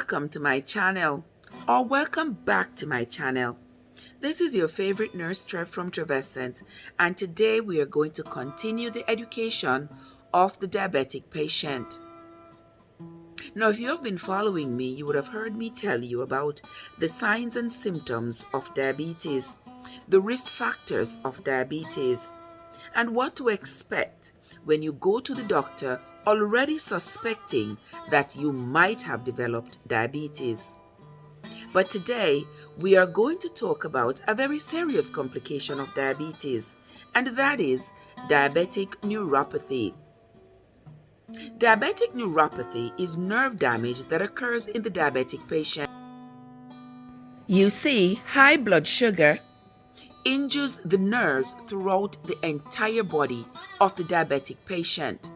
Welcome to my channel, or welcome back to my channel. This is your favorite nurse Trev from Trevescent, and today we are going to continue the education of the diabetic patient. Now, if you have been following me, you would have heard me tell you about the signs and symptoms of diabetes, the risk factors of diabetes, and what to expect when you go to the doctor already suspecting that you might have developed diabetes. But today, we are going to talk about a very serious complication of diabetes, and that is diabetic neuropathy. Diabetic neuropathy is nerve damage that occurs in the diabetic patient. You see, high blood sugar injures the nerves throughout the entire body of the diabetic patient.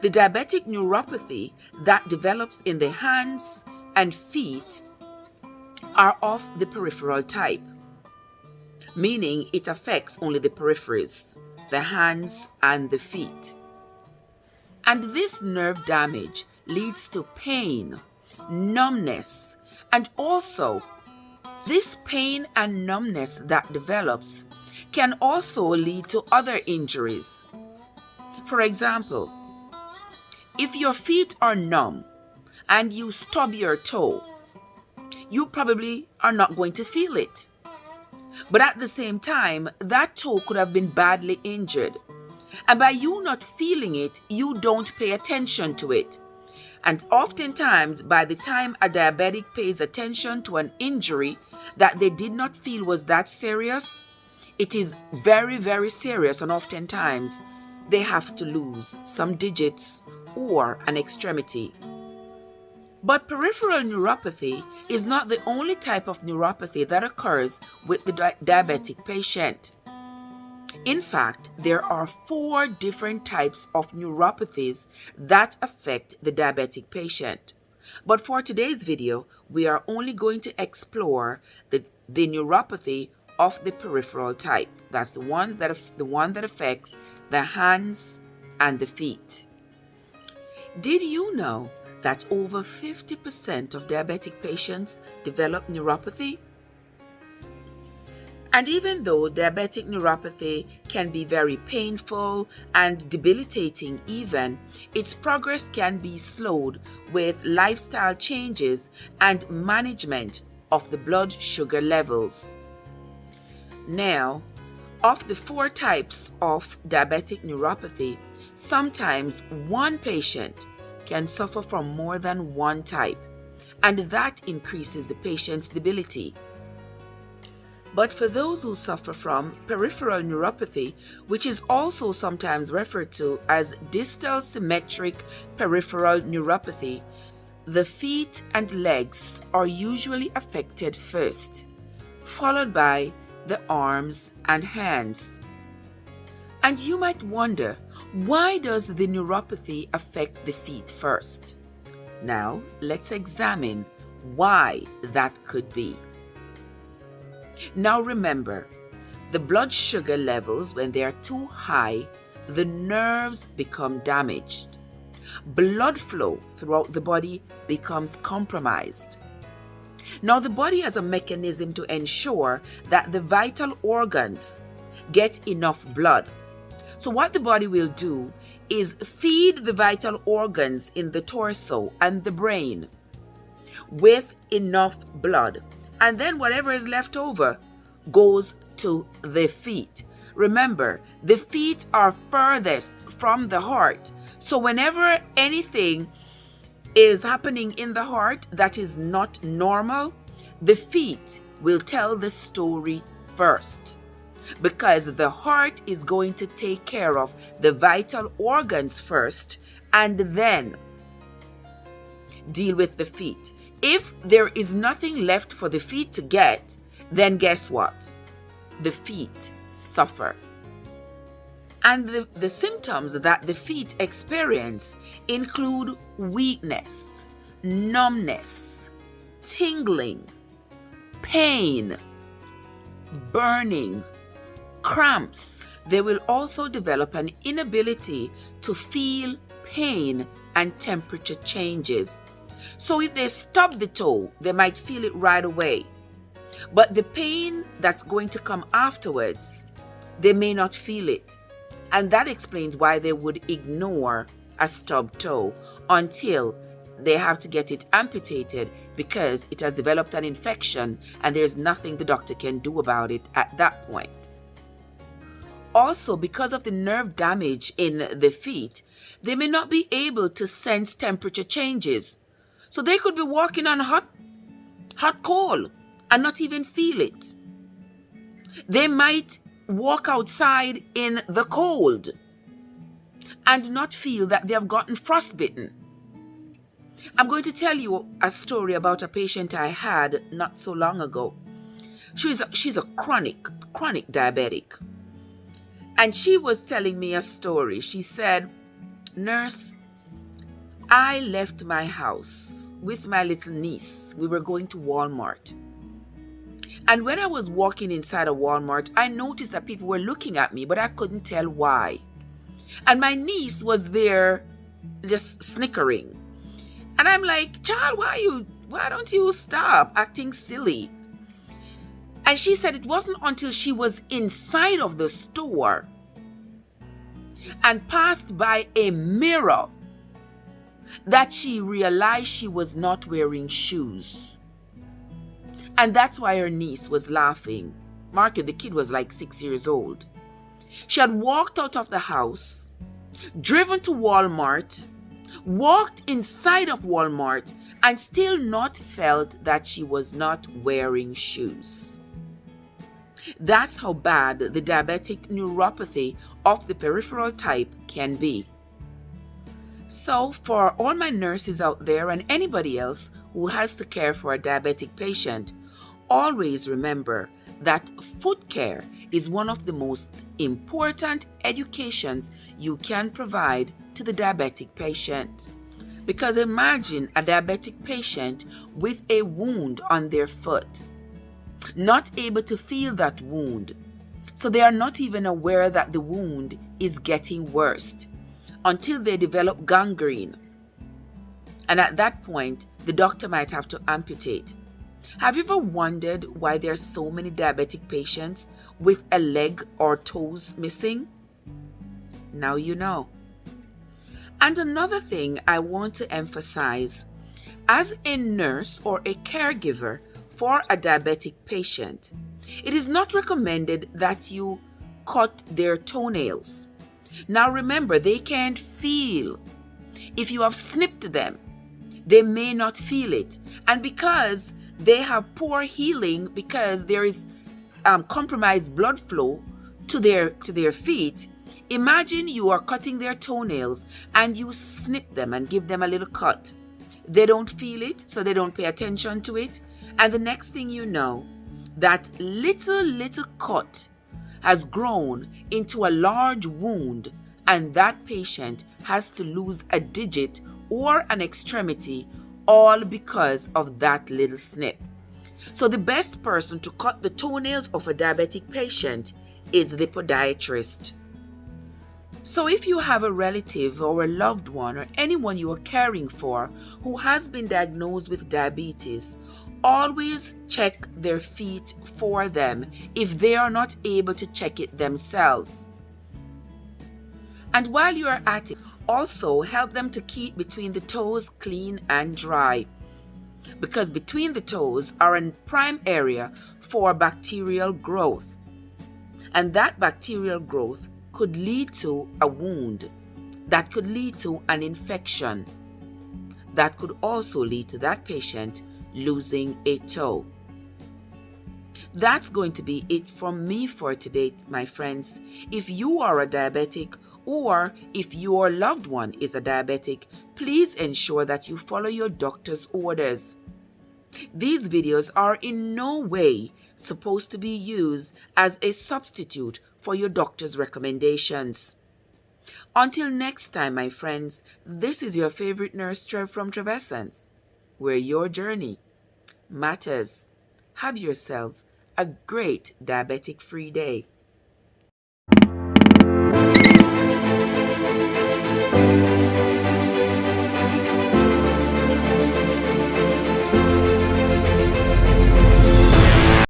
The diabetic neuropathy that develops in the hands and feet are of the peripheral type, meaning it affects only the peripheries, the hands and the feet. And this nerve damage leads to pain, numbness, and also this pain and numbness that develops can also lead to other injuries. For example, if your feet are numb and you stub your toe, you probably are not going to feel it. But at the same time, that toe could have been badly injured. And by you not feeling it, you don't pay attention to it. And oftentimes, by the time a diabetic pays attention to an injury that they did not feel was that serious, it is very, very serious, and oftentimes they have to lose some digits or an extremity. But peripheral neuropathy is not the only type of neuropathy that occurs with the diabetic patient. In fact, there are 4 different types of neuropathies that affect the diabetic patient. But for today's video, we are only going to explore the neuropathy of the peripheral type. That's the one that affects the hands and the feet. Did you know that over 50% of diabetic patients develop neuropathy? And even though diabetic neuropathy can be very painful and debilitating even, its progress can be slowed with lifestyle changes and management of the blood sugar levels. Now, of the 4 types of diabetic neuropathy, sometimes one patient can suffer from more than one type, and that increases the patient's debility. But for those who suffer from peripheral neuropathy, which is also sometimes referred to as distal symmetric peripheral neuropathy, the feet and legs are usually affected first, followed by the arms and hands. And you might wonder, why does the neuropathy affect the feet first? Now, let's examine why that could be. Now remember, the blood sugar levels, when they are too high, the nerves become damaged. Blood flow throughout the body becomes compromised. Now the body has a mechanism to ensure that the vital organs get enough blood. So what the body will do is feed the vital organs in the torso and the brain with enough blood. And then whatever is left over goes to the feet. Remember, the feet are furthest from the heart. So whenever anything is happening in the heart that is not normal, the feet will tell the story first, because the heart is going to take care of the vital organs first and then deal with the feet. If there is nothing left for the feet to get, then guess what? The feet suffer. And the symptoms that the feet experience include weakness, numbness, tingling, pain, burning, cramps. They will also develop an inability to feel pain and temperature changes. So if they stub the toe, they might feel it right away. But the pain that's going to come afterwards, they may not feel it. And that explains why they would ignore a stubbed toe until they have to get it amputated because it has developed an infection and there's nothing the doctor can do about it at that point. Also, because of the nerve damage in the feet, they may not be able to sense temperature changes. So they could be walking on hot coal and not even feel it. They might walk outside in the cold and not feel that they have gotten frostbitten. I'm going to tell you a story about a patient I had not so long ago. She's a chronic diabetic. And she was telling me a story. She said, "Nurse, I left my house with my little niece. We were going to Walmart. And when I was walking inside a Walmart, I noticed that people were looking at me, but I couldn't tell why. And my niece was there just snickering. And I'm like, child, why don't you stop acting silly?" And she said it wasn't until she was inside of the store and passed by a mirror that she realized she was not wearing shoes. And that's why her niece was laughing. Mark it, the kid was like 6 years old. She had walked out of the house, driven to Walmart, walked inside of Walmart, and still not felt that she was not wearing shoes. That's how bad the diabetic neuropathy of the peripheral type can be. So for all my nurses out there and anybody else who has to care for a diabetic patient, always remember that foot care is one of the most important educations you can provide to the diabetic patient. Because imagine a diabetic patient with a wound on their foot, not able to feel that wound. So they are not even aware that the wound is getting worse until they develop gangrene. And at that point, the doctor might have to amputate. Have you ever wondered why there are so many diabetic patients with a leg or toes missing? Now you know. And another thing I want to emphasize, as a nurse or a caregiver for a diabetic patient, it is not recommended that you cut their toenails. Now remember, they can't feel. If you have snipped them, they may not feel it. And because they have poor healing, because there is compromised blood flow to their feet, imagine you are cutting their toenails and you snip them and give them a little cut. They don't feel it, so they don't pay attention to it. And the next thing you know, that little cut has grown into a large wound, and that patient has to lose a digit or an extremity, all because of that little snip. So the best person to cut the toenails of a diabetic patient is the podiatrist. So if you have a relative or a loved one or anyone you are caring for who has been diagnosed with diabetes, always check their feet for them if they are not able to check it themselves. And while you are at it, also help them to keep between the toes clean and dry, because between the toes are a prime area for bacterial growth. And that bacterial growth could lead to a wound, that could lead to an infection, that could also lead to that patient losing a toe. That's going to be it from me for today, my friends. If you are a diabetic, or if your loved one is a diabetic, please ensure that you follow your doctor's orders. These videos are in no way supposed to be used as a substitute for your doctor's recommendations. Until next time, my friends, this is your favorite nurse Trev from Trevessence, where your journey matters. Have yourselves a great diabetic-free day.